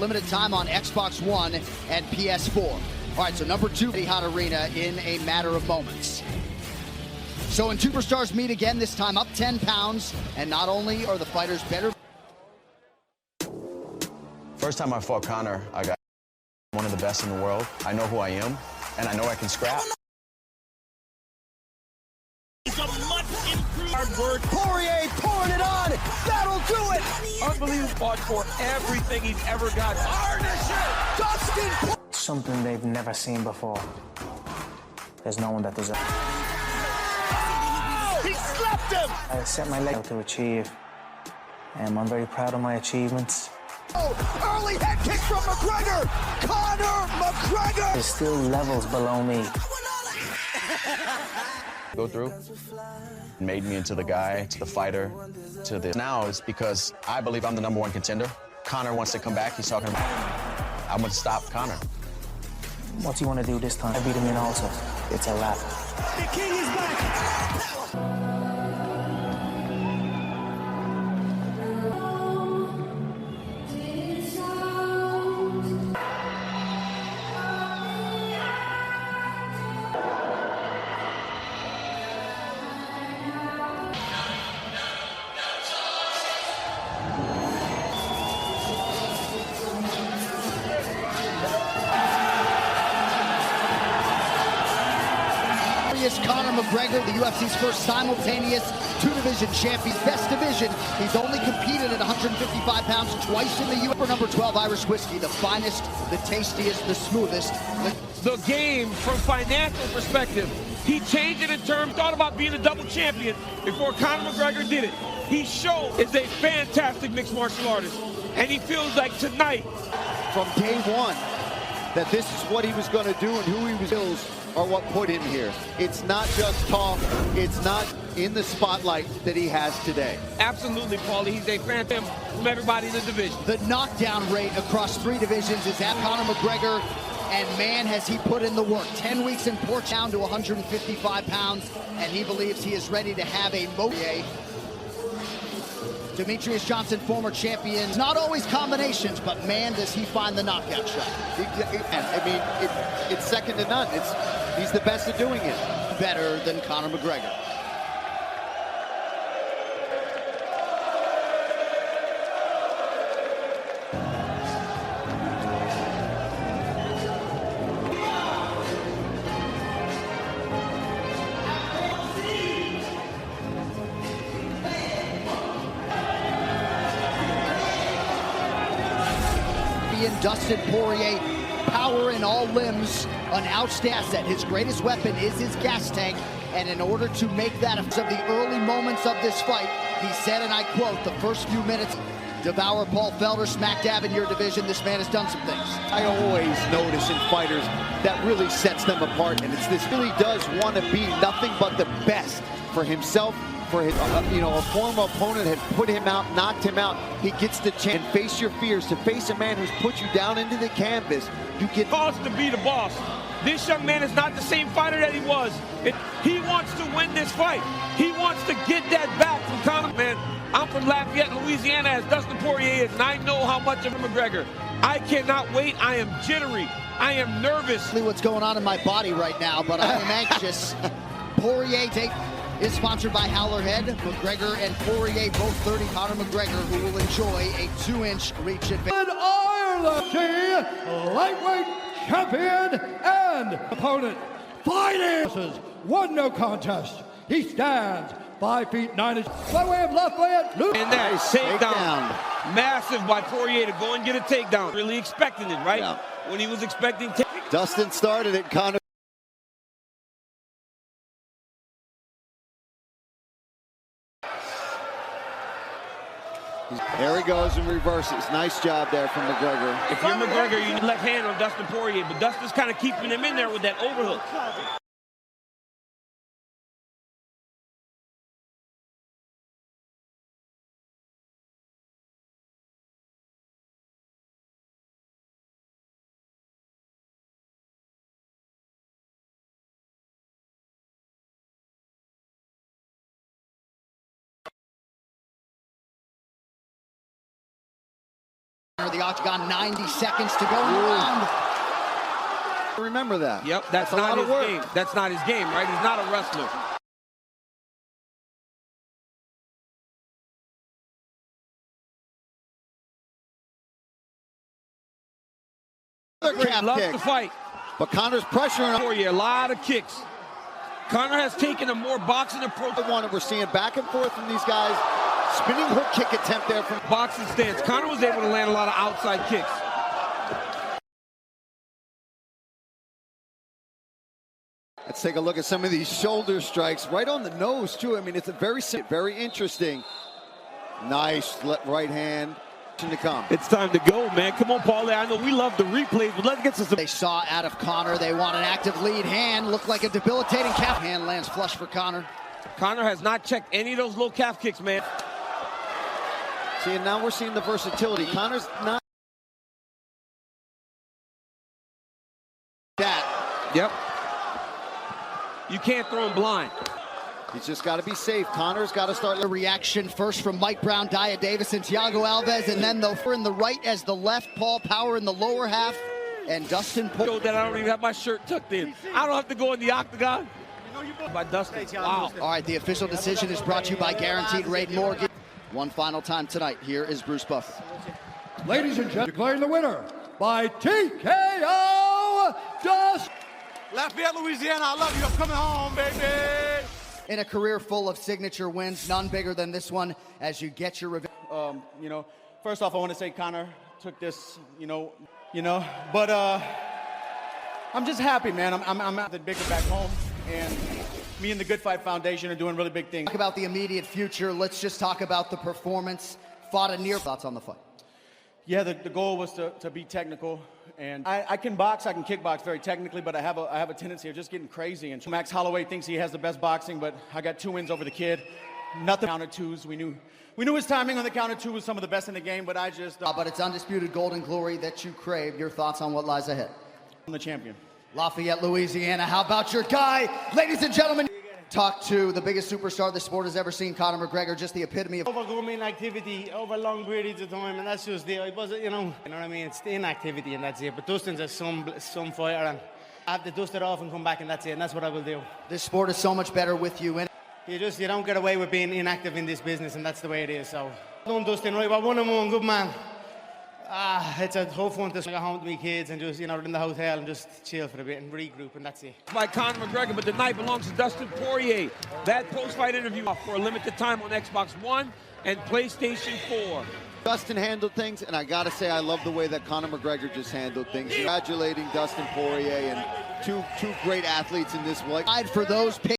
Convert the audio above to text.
limited time on Xbox One and PS4. All right, so number 2, the hot arena in a matter of moments. So when superstars meet again, this time up 10 pounds, and not only are the fighters better. First time I fought Conor, I got one of the best in the world. I know who I am, and I know I can scrap. It's a much improved hard work. Poirier pouring it on. That'll do it. Unbelievable. Fought for everything he's ever got. Dustin. Something they've never seen before. There's no one that does it. Oh, he slapped him. I set my leg out to achieve, and I'm very proud of my achievements. Oh, early head kick from McGregor. Conor McGregor. There's still levels below me. Go through, made me into the guy, to the fighter, to the. Now it's because I believe I'm the #1 contender. Conor wants to come back. He's talking about, I'm going to stop Conor. What do you want to do this time? I beat him in also. It's a wrap. The king is back. Conor McGregor, the UFC's first simultaneous two-division champion. Best division. He's only competed at 155 pounds twice in the UFC. Number 12 Irish whiskey, the finest, the tastiest, the smoothest. The game, from financial perspective, he changed it in terms, thought about being a double champion before Conor McGregor did it. He showed is a fantastic mixed martial artist, and he feels like tonight, from day one, that this is what he was going to do and who he was. Are what put him here. It's not just talk. It's not in the spotlight that he has today. absolutely, Paulie, he's a fan from everybody in the division. The knockdown rate across 3 divisions is at Conor McGregor, and man, has he put in the work. 10 weeks in Porch down to 155 pounds, and he believes he is ready to have a Poirier. Demetrius Johnson, former champion. Not always combinations, but man, does he find the knockout shot. I mean, it's second to none. He's the best at doing it. Better than Conor McGregor. Dustin Poirier, power in all limbs, an outstanding asset. His greatest weapon is his gas tank, and in order to make that of the early moments of this fight, he said, and I quote, the first few minutes, devour Paul Felder, smack dab in your division, this man has done some things. I always notice in fighters that really sets them apart, and it's this really does want to be nothing but the best for himself, for his, a former opponent had put him out, knocked him out. He gets the chance. Face your fears. To face a man who's put you down into the canvas, you get. Boss to be the boss. This young man is not the same fighter that he was. He wants to win this fight. He wants to get that back from Conor. Man, I'm from Lafayette, Louisiana, as Dustin Poirier is, and I know how much of McGregor. I cannot wait. I am jittery. I am nervous. What's going on in my body right now, but I am anxious. Poirier is sponsored by Howler Head. McGregor and Poirier, both 30. Conor McGregor, who will enjoy a 2-inch reach advantage. Ireland lightweight champion and opponent fighting. 1 no contest. He stands 5 feet 9 inches by way of Lafayette. And that takedown, massive by Poirier to go and get a takedown. Really expecting it, right? Yeah. When he was expecting. Dustin started it. Conor. There he goes and reverses. Nice job there from McGregor. If you're McGregor, you need left hand on Dustin Poirier, but Dustin's kind of keeping him in there with that overhook. The octagon, 90 seconds to go in the round. Remember that. Yep, that's not his game. That's not his game, right? He's not a wrestler. Calf Loves kick. to fight. But Conor's pressuring him. Poirier, a lot of kicks. Conor has taken a more boxing approach. The one that we're seeing back and forth from these guys. Spinning hook kick attempt there from Boxing stance. Conor was able to land a lot of outside kicks. Let's take a look at some of these shoulder strikes. Right on the nose, too. I mean, it's a very interesting. Nice right hand to come. It's time to go, man. Come on, Paulie. I know we love the replays, but let's get to some. They saw out of Conor. They want an active lead hand. Looked like a debilitating calf. Hand lands flush for Conor. Conor has not checked any of those low calf kicks, man. See, and now we're seeing the versatility. Conor's not that. Yep. You can't throw him blind. He's just got to be safe. Conor's got to start. The reaction first from Mike Brown, Dia Davis, and Thiago Alves, and then the in the right as the left. Paul Power in the lower half, and Dustin Poirier. That I don't even have my shirt tucked in. I don't have to go in the octagon. By Dustin. Wow. All right, the official decision is brought to you by Guaranteed Rate Mortgage. One final time tonight. Here is Bruce Buffer. Ladies and gentlemen, declaring the winner by TKO, Dustin. Lafayette, Louisiana, I love you. I'm coming home, baby. In a career full of signature wins, none bigger than this one as you get your revenge. You know, first off, I want to say Conor took this, but I'm just happy, man. I'm at the bigger back home, and me and the Good Fight Foundation are doing really big things. Talk about the immediate future. Let's just talk about the performance. Fought a near thoughts on the fight. Yeah, the goal was to be technical, and I can box, I can kickbox very technically, but I have a tendency of just getting crazy. And Max Holloway thinks he has the best boxing, but I got 2 wins over the kid. Nothing counter twos. We knew his timing on the counter two was some of the best in the game, but I just. But it's undisputed golden glory that you crave. Your thoughts on what lies ahead? I'm the champion. Lafayette, Louisiana. How about your guy, ladies and gentlemen? Talk to the biggest superstar the sport has ever seen, Conor McGregor, just the epitome of overcoming activity over long periods of time, and that's just it wasn't, you know what I mean. It's the inactivity, and that's it. But Dustin's a some fighter, and I have to dust it off and come back, and that's it. And that's what I will do. This sport is so much better with you in it. You don't get away with being inactive in this business, and that's the way it is. So, done Dustin right, but 1-1, good man. It's a tough one to go home to my kids and just, in the hotel and just chill for a bit and regroup, and that's it. By Conor McGregor, but the night belongs to Dustin Poirier. That post-fight interview for a limited time on Xbox One and PlayStation 4. Dustin handled things, and I got to say I love the way that Conor McGregor just handled things. Congratulating Dustin Poirier and two great athletes in this fight. For those picks.